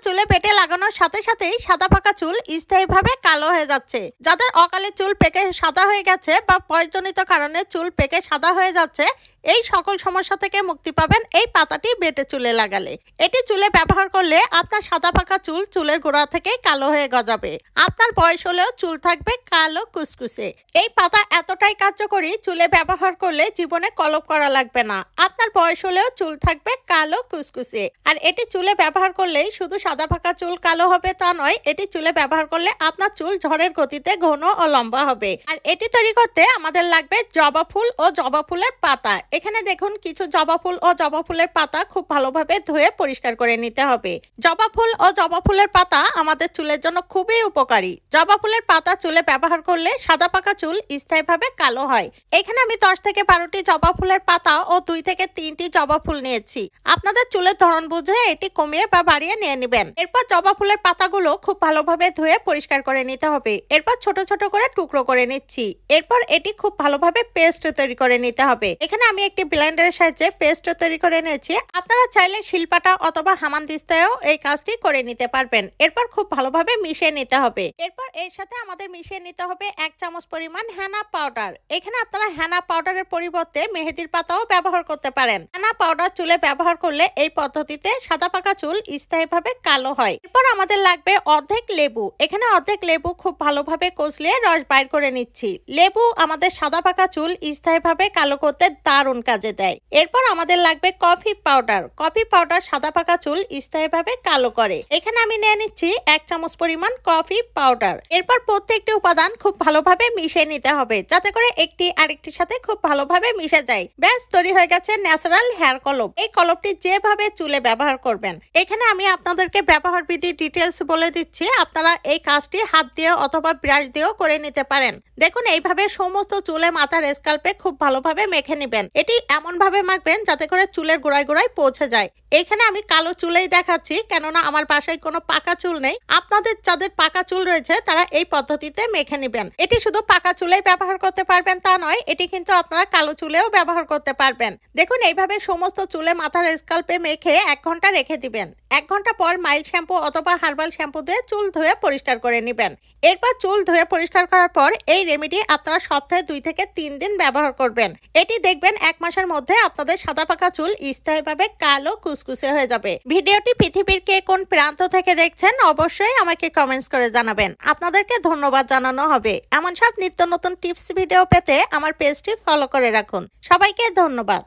চুলে পেটে লাগানোর সাথে সাথেই সাদা পাকা চুল স্থায়ীভাবে কালো হয়ে যাচ্ছে। যাদের অকালে চুল পেকে সাদা হয়ে গেছে বা বয়সজনিত কারণে চুল পেকে সাদা হয়ে যাচ্ছে, এই সকল সমস্যা থেকে মুক্তি পাবেন এই পাতাটি বেটে চুলে লাগালে। এটি চুলে ব্যবহার করলে আপনার সাদা পাকা চুল চুলের গোড়া থেকে কালো হয়ে গজাবে। আপনার বয়স হলেও চুল থাকবে কালো কুচকুচে। এই পাতা এতটাই কার্যকরী, চুলে ব্যবহার করলে জীবনে কলপ করা লাগবে না। আপনার বয়স হলেও চুল থাকবে কালো কুচকুচে। আর এটি চুলে ব্যবহার করলেই শুধু সাদা পাকা চুল কালো হবে তা নয়, এটি চুলে ব্যবহার করলে আপনার চুল ঝড়ের গতিতে ঘন ও লম্বা হবে। আর এটি তৈরি করতে আমাদের লাগবে জবা ফুল ও জবা ফুলের পাতা। এখানে দেখুন কিছু জবা ফুল ও জবা ফুলের পাতা খুব ভালোভাবে ধুয়ে পরিষ্কার করে নিতে হবে। জবা ফুল ও জবা ফুলের পাতা আমাদের চুলের জন্য খুবই উপকারী। জবা ফুলের পাতা চুলে ব্যবহার করলে সাদা পাকা চুল স্থায়ীভাবে কালো হয়। এখানে আমি 10 থেকে 12টি জবা ফুলের পাতা ও 2 থেকে 3টি জবা ফুল নিয়েছি। আপনাদের চুলের ধরন বুঝে এটি কমিয়ে বা বাড়িয়ে নিয়ে নেবেন। এরপর জবা ফুলের পাতাগুলো খুব ভালোভাবে ধুয়ে পরিষ্কার করে নিতে হবে। এরপর ছোট ছোট করে টুকরো করে নিচ্ছি। এরপর এটি খুব ভালোভাবে পেস্ট তৈরি করে নিতে হবে। এখানে আমি একটি ব্লেন্ডারের সাহায্যে পেস্ট তৈরি করে নিয়েছি। আপনারা চাইলে শিলপাটা অথবা হামানদিস্তায়ও এই কাজটি করে নিতে পারবেন। এরপর খুব ভালোভাবে মিশিয়ে নিতে হবে। এরপর এর সাথে আমাদের মিশিয়ে নিতে হবে 1 চামচ পরিমাণ হেনা পাউডার। এখানে আপনারা হেনা পাউডারের পরিবর্তে মেহেদির পাতাও ব্যবহার করতে পারেন। হেনা পাউডার চুলে ব্যবহার করলে এই পদ্ধতিতে সাদা পাকা চুল স্থায়ীভাবে কালো হয়। এরপর আমাদের লাগবে অর্ধেক লেবু। এখানে অর্ধেক লেবু খুব ভালোভাবে কষলিয়ে রস বাইর করে নিচ্ছি। লেবু আমাদের সাদা পাকা চুল স্থায়ীভাবে কালো করতে দারুণ কাজে দেয়। এরপর আমাদের লাগবে কফি পাউডার। কফি পাউডার সাদা পাকা চুল স্থায়ীভাবে কালো করে। এখানে আমি নিয়ে নিচ্ছি 1 চামচ পরিমাণ কফি পাউডার। এরপর প্রত্যেকটি উপাদান খুব ভালোভাবে মিশিয়ে নিতে হবে, যাতে করে একটি আরেকটির সাথে খুব ভালোভাবে মিশে যায়। ব্যাস তৈরি হয়ে গেছে ন্যাচারাল হেয়ার কলপ। এই কলপটি যেভাবে চুলে ব্যবহার করবেন, এখানে আমি আপনাদেরকে ব্যবহার বিধি ডিটেলস বলে দিচ্ছি। আপনারা এই কাজটি হাত দিয়ে অথবা ব্রাশ দিয়েও করে নিতে পারেন। দেখুন এইভাবে সমস্ত চুলে মাথার স্কাল্পে খুব ভালোভাবে মেখে নেবেন। এটি এমন ভাবে মাখবেন যাতে করে চুলের গোড়ায় গোড়ায় পৌঁছে যায়। এখানে আমি কালো চুলেই দেখাচ্ছি, কেননা আমার বাসায় কোনো পাকা চুল নেই। আপনাদের যাদের পাকা চুল রয়েছে তারা এই পদ্ধতিতে মেখে নেবেন। এটি শুধু পাকা চুলেই ব্যবহার করতে পারবেন তা নয়, এটি কিন্তু আপনারা কালো চুলেও ব্যবহার করতে পারবেন। দেখুন এইভাবে সমস্ত চুলে মাথার স্কাল্পে মেখে 1 ঘন্টা রেখে দিবেন। 1 ঘন্টা পর মাইল্ড শ্যাম্পু অথবা হার্বাল শ্যাম্পু দিয়ে চুল ধুয়ে পরিষ্কার করে নেবেন। এরপর চুল ধুয়ে পরিষ্কার করার পর এই রেমেডি আপনারা সপ্তাহে 2 থেকে 3 দিন ব্যবহার করবেন। এটি দেখবেন 1 মাসের মধ্যে আপনাদের সাদা পাকা চুল স্থায়ীভাবে কালো কুচকুচে হয়ে যাবে। ভিডিওটি পৃথিবীর কে কোন প্রান্ত থেকে দেখছেন অবশ্যই আমাকে কমেন্টস করে জানাবেন। আপনাদেরকে ধন্যবাদ জানানো হবে। এমন সব নিত্য নতুন টিপস ভিডিও পেতে আমার পেজটি ফলো করে রাখুন। সবাইকে ধন্যবাদ।